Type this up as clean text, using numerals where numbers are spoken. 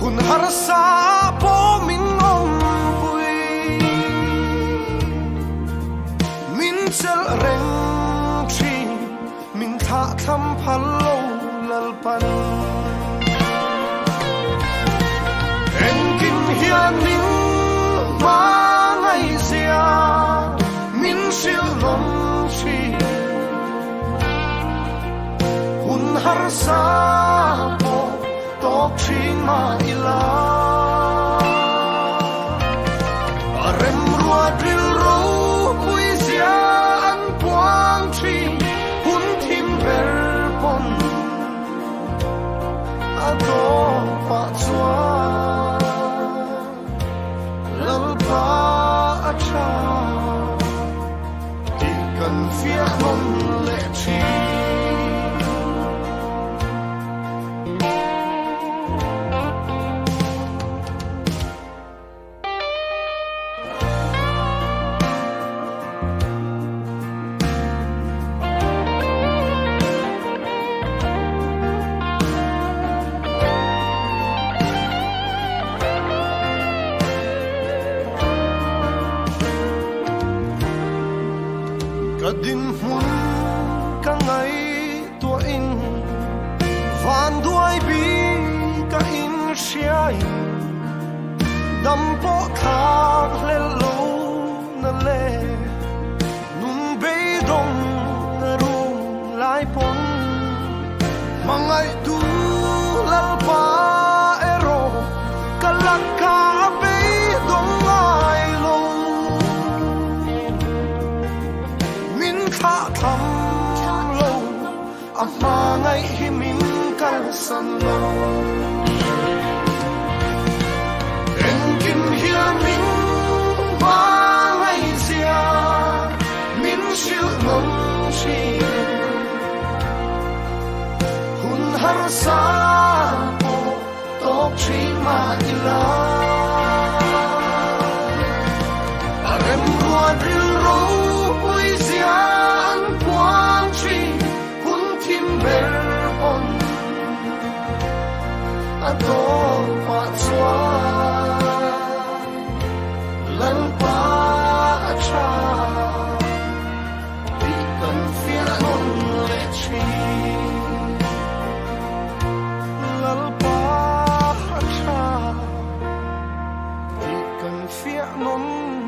hun har sa på min ompui min chel reng thi min tha tham phal lo lal pan en kin hian min ma ngai zia min sil lom thi hun har sa po tok thin ma ila rem rua dril ro pui zia an puang thi hun thim ber pon ado pa chua lal pa acha ti kan fia non le chi din hun ka ngai tua in van duai bi ka in siai dam po kha le lo na le nun be dong na ru lai pon mangai tu lal pa ero kalaka be dong ai lo tha tham lo ama ngai hi min kal san lo en kim hia min ba ngai zia min sil nom chi hun har sa po tok chi ma ila arem rua dril ro ado pa chua lal pa acha ti kan fia non le chi lal pa acha ti kan fia non